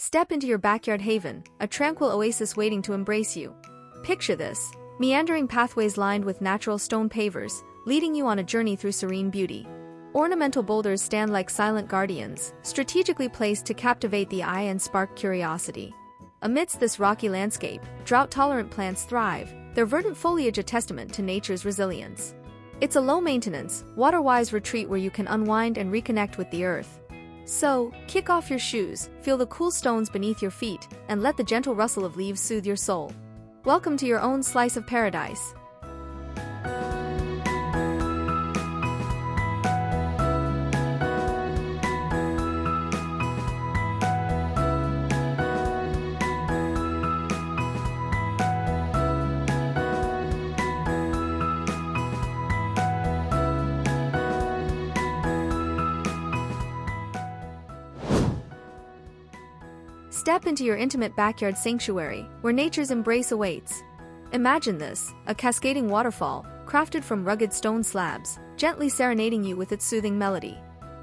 Step into your backyard haven, a tranquil oasis waiting to embrace you. Picture this: meandering pathways lined with natural stone pavers, leading you on a journey through serene beauty. Ornamental boulders stand like silent guardians, strategically placed to captivate the eye and spark curiosity. Amidst this rocky landscape, drought-tolerant plants thrive, their verdant foliage a testament to nature's resilience. It's a low-maintenance, water-wise retreat where you can unwind and reconnect with the earth. So, kick off your shoes, feel the cool stones beneath your feet, and let the gentle rustle of leaves soothe your soul. Welcome to your own slice of paradise. Step into your intimate backyard sanctuary, where nature's embrace awaits. Imagine this: a cascading waterfall, crafted from rugged stone slabs, gently serenading you with its soothing melody.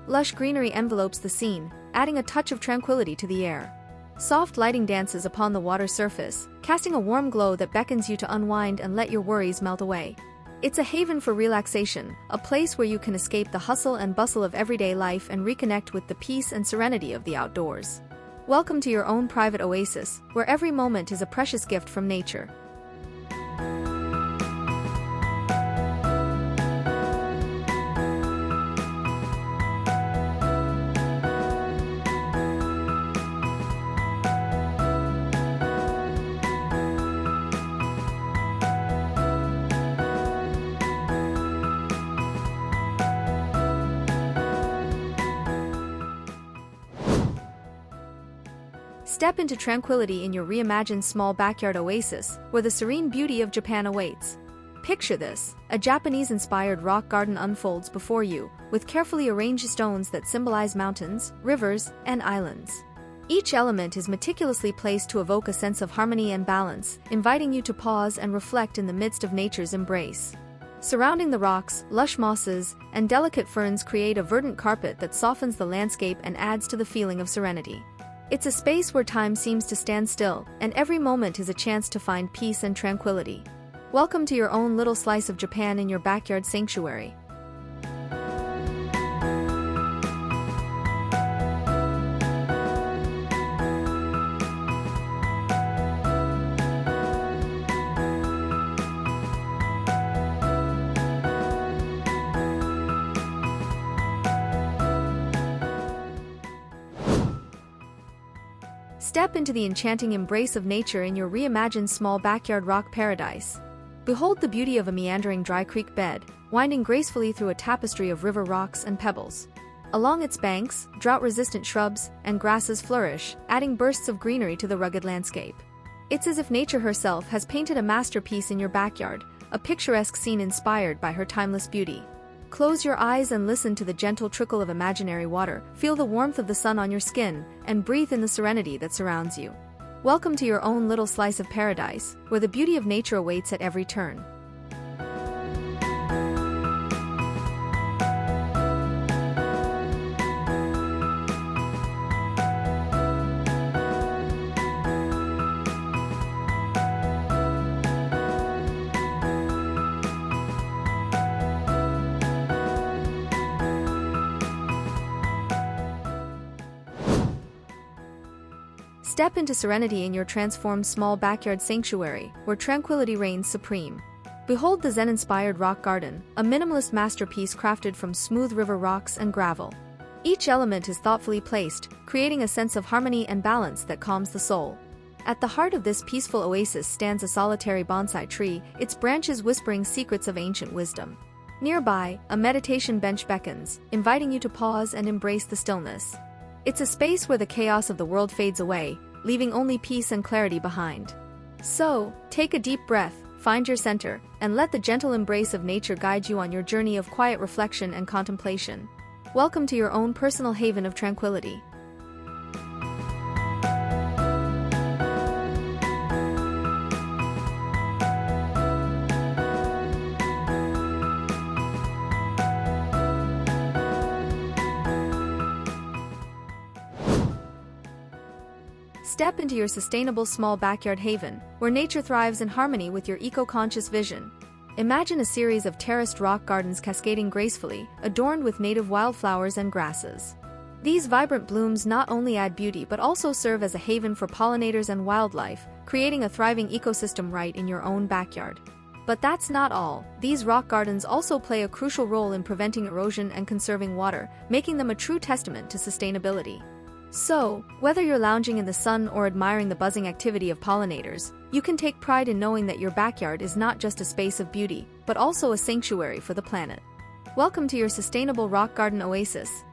Lush greenery envelopes the scene, adding a touch of tranquility to the air. Soft lighting dances upon the water's surface, casting a warm glow that beckons you to unwind and let your worries melt away. It's a haven for relaxation, a place where you can escape the hustle and bustle of everyday life and reconnect with the peace and serenity of the outdoors. Welcome to your own private oasis, where every moment is a precious gift from nature. Step into tranquility in your reimagined small backyard oasis, where the serene beauty of Japan awaits. Picture this: a Japanese-inspired rock garden unfolds before you, with carefully arranged stones that symbolize mountains, rivers, and islands. Each element is meticulously placed to evoke a sense of harmony and balance, inviting you to pause and reflect in the midst of nature's embrace. Surrounding the rocks, lush mosses, and delicate ferns create a verdant carpet that softens the landscape and adds to the feeling of serenity. It's a space where time seems to stand still, and every moment is a chance to find peace and tranquility. Welcome to your own little slice of Japan in your backyard sanctuary. Step into the enchanting embrace of nature in your reimagined small backyard rock paradise. Behold the beauty of a meandering dry creek bed, winding gracefully through a tapestry of river rocks and pebbles. Along its banks, drought-resistant shrubs and grasses flourish, adding bursts of greenery to the rugged landscape. It's as if nature herself has painted a masterpiece in your backyard, a picturesque scene inspired by her timeless beauty. Close your eyes and listen to the gentle trickle of imaginary water, feel the warmth of the sun on your skin, and breathe in the serenity that surrounds you. Welcome to your own little slice of paradise, where the beauty of nature awaits at every turn. Step into serenity in your transformed small backyard sanctuary, where tranquility reigns supreme. Behold the Zen-inspired rock garden, a minimalist masterpiece crafted from smooth river rocks and gravel. Each element is thoughtfully placed, creating a sense of harmony and balance that calms the soul. At the heart of this peaceful oasis stands a solitary bonsai tree, its branches whispering secrets of ancient wisdom. Nearby, a meditation bench beckons, inviting you to pause and embrace the stillness. It's a space where the chaos of the world fades away, leaving only peace and clarity behind. So, take a deep breath, find your center, and let the gentle embrace of nature guide you on your journey of quiet reflection and contemplation. Welcome to your own personal haven of tranquility. Step into your sustainable small backyard haven, where nature thrives in harmony with your eco-conscious vision. Imagine a series of terraced rock gardens cascading gracefully, adorned with native wildflowers and grasses. These vibrant blooms not only add beauty but also serve as a haven for pollinators and wildlife, creating a thriving ecosystem right in your own backyard. But that's not all. These rock gardens also play a crucial role in preventing erosion and conserving water, making them a true testament to sustainability. So, whether you're lounging in the sun or admiring the buzzing activity of pollinators, you can take pride in knowing that your backyard is not just a space of beauty, but also a sanctuary for the planet. Welcome to your sustainable rock garden oasis.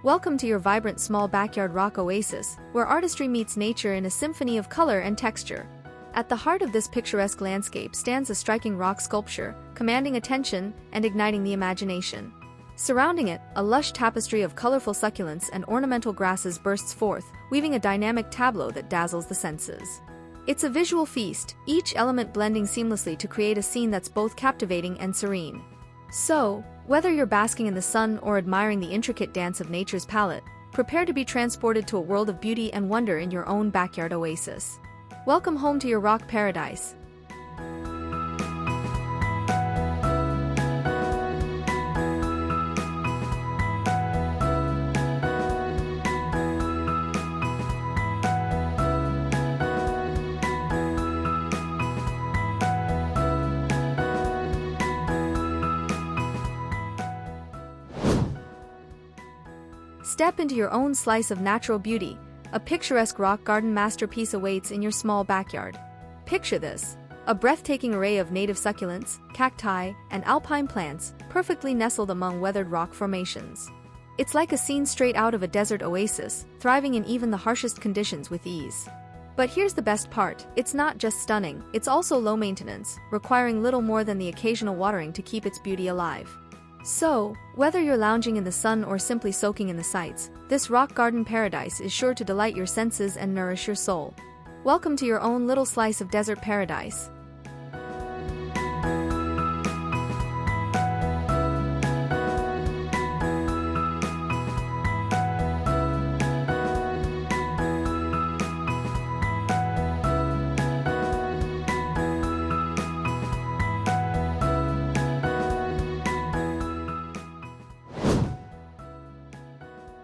Welcome to your vibrant small backyard rock oasis, where artistry meets nature in a symphony of color and texture. At the heart of this picturesque landscape stands a striking rock sculpture, commanding attention and igniting the imagination. Surrounding it, a lush tapestry of colorful succulents and ornamental grasses bursts forth, weaving a dynamic tableau that dazzles the senses. It's a visual feast, each element blending seamlessly to create a scene that's both captivating and serene. So, whether you're basking in the sun or admiring the intricate dance of nature's palette, prepare to be transported to a world of beauty and wonder in your own backyard oasis. Welcome home to your rock paradise. Step into your own slice of natural beauty. A picturesque rock garden masterpiece awaits in your small backyard. Picture this: a breathtaking array of native succulents, cacti, and alpine plants, perfectly nestled among weathered rock formations. It's like a scene straight out of a desert oasis, thriving in even the harshest conditions with ease. But here's the best part: it's not just stunning, it's also low maintenance, requiring little more than the occasional watering to keep its beauty alive. So, whether you're lounging in the sun or simply soaking in the sights, this rock garden paradise is sure to delight your senses and nourish your soul. Welcome to your own little slice of desert paradise.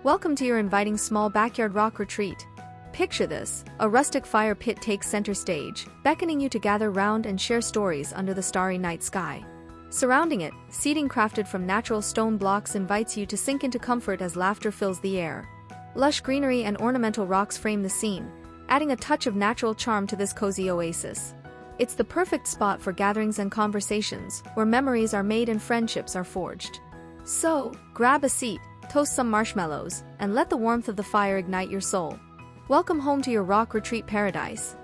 Welcome to your inviting small backyard rock retreat. Picture this: a rustic fire pit takes center stage, beckoning you to gather round and share stories under the starry night sky. Surrounding it, seating crafted from natural stone blocks invites you to sink into comfort as laughter fills the air. Lush greenery and ornamental rocks frame the scene, adding a touch of natural charm to this cozy oasis. It's the perfect spot for gatherings and conversations, where memories are made and friendships are forged. So, grab a seat, toast some marshmallows, and let the warmth of the fire ignite your soul. Welcome home to your rock retreat paradise.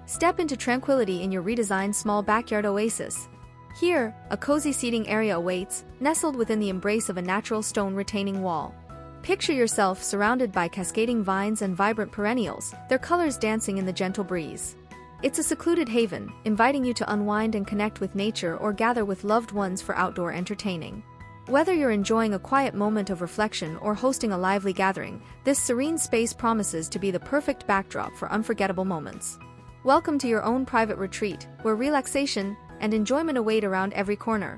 Step into tranquility in your redesigned small backyard oasis. Here, a cozy seating area awaits, nestled within the embrace of a natural stone retaining wall. Picture yourself surrounded by cascading vines and vibrant perennials, their colors dancing in the gentle breeze. It's a secluded haven, inviting you to unwind and connect with nature or gather with loved ones for outdoor entertaining. Whether you're enjoying a quiet moment of reflection or hosting a lively gathering, this serene space promises to be the perfect backdrop for unforgettable moments. Welcome to your own private retreat, where relaxation and enjoyment await around every corner.